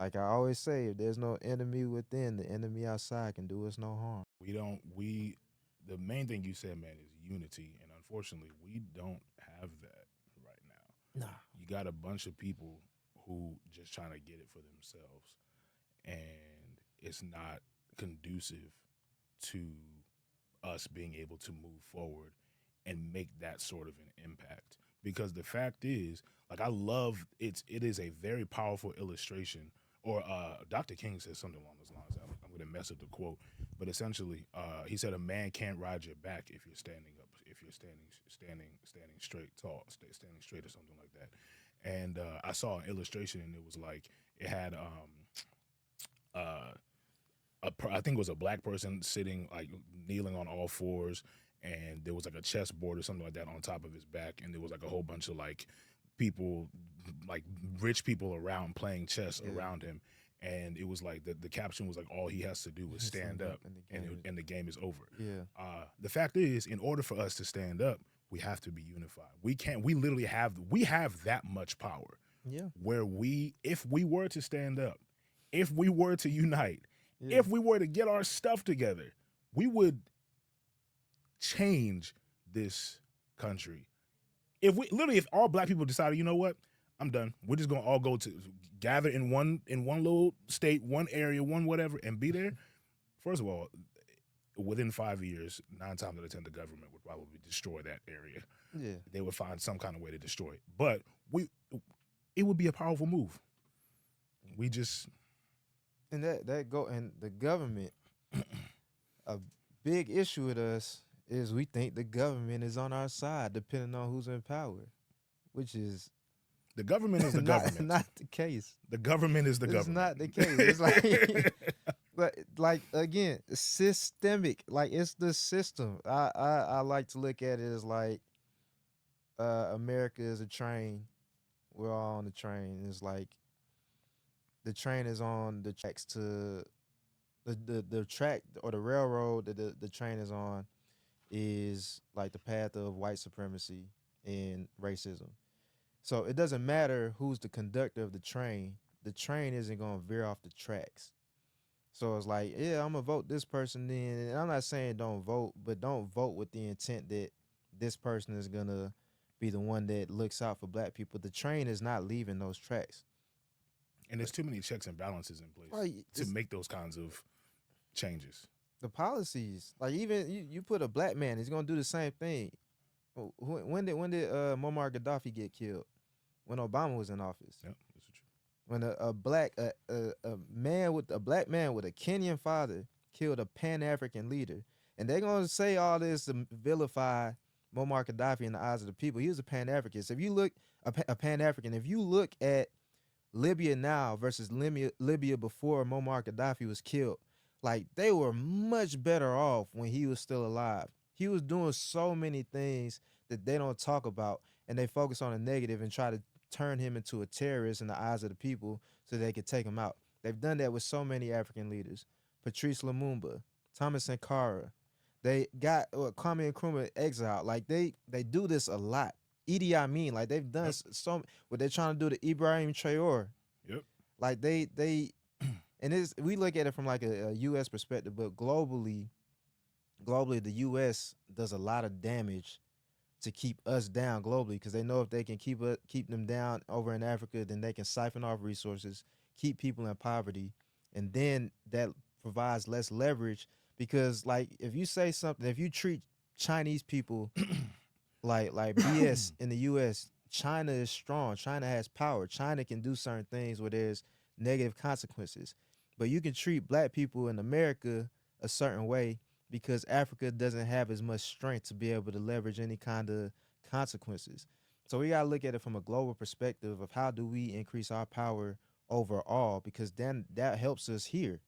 Like I always say, if there's no enemy within, the enemy outside can do us no harm. We don't. We the main thing you said, man, is unity, and unfortunately, we don't have that right now. Nah. You got a bunch of people who just trying to get it for themselves, and it's not conducive to us being able to move forward and make that sort of an impact. Because the fact is, like, I love it is a very powerful illustration. Or Dr. King says something along those lines. I'm going to mess up the quote, but essentially, he said a man can't ride your back if you're standing up, if you're standing straight, tall, standing straight, or something like that. And I saw an illustration, and it was like it had uh, I think it was a black person sitting like kneeling on all fours, and there was like a chessboard or something like that on top of his back, and there was like a whole bunch of like people, like rich people around playing chess Yeah. around him, and it was like the caption was like all he has to do is stand Stand up up, in the and game. and the game is over. Yeah. The fact is, in order for us to stand up, we have to be unified. We can't. We literally have that much power Yeah. where if we were to stand up, if we were to unite, Yeah. if we were to get our stuff together, we would change this country. If all black people decided, you know what, I'm done. We're just gonna all go to gather in one little state, one area, one whatever, and be there. First of all, within 5 years, 9 times out of 10, the government would probably destroy that area. Yeah. They would find some kind of way to destroy it. But it would be a powerful move. We just And that go and the government, a big issue with us is we think the government is on our side depending on who's in power, which is the government is the not government. not the case. The government is the It's government. not the case. It's like like again, systemic. Like it's the system. I like to look at it as like America is a train. We're all on the train. It's like the train is on the tracks to the track or the railroad that the train is on is like the path of white supremacy and racism. So it doesn't matter who's the conductor of the train isn't gonna veer off the tracks. So it's like, yeah, I'm gonna vote this person in. And I'm not saying don't vote, but don't vote with the intent that this person is gonna be the one that looks out for black people. The train is not leaving those tracks. And there's too many checks and balances in place Like to it's make those kinds of changes. the policies. Like even you put a black man, he's gonna do the same thing. When did Muammar Gaddafi get killed? When Obama was in office. Yep, that's true. When a black man with a Kenyan father killed a Pan African leader, and they're gonna say all this to vilify Muammar Gaddafi in the eyes of the people. He was a Pan African. So if you look a Pan African, if you look at Libya now versus Libya before Muammar Gaddafi was killed, like they were much better off when he was still alive. He was doing so many things that they don't talk about, and they focus on the negative and try to turn him into a terrorist in the eyes of the people so they could take him out. They've done that with so many African leaders. Patrice Lumumba, Thomas Sankara. They got Kwame Nkrumah exiled. Like they do this a lot. Idi Amin, like they've done Yep, so what they're trying to do to Ibrahim Traore. yep. Like they and it's we look at it from like a US perspective, but globally the US does a lot of damage to keep us down globally because they know if they can keep them down over in Africa, then they can siphon off resources, keep people in poverty, and then that provides less leverage because like if you say something, if you treat Chinese people like BS in the US, China is strong. China has power. China can do certain things where there's negative consequences. But you can treat black people in America a certain way because Africa doesn't have as much strength to be able to leverage any kind of consequences. So we gotta look at it from a global perspective of how do we increase our power overall because then that helps us here.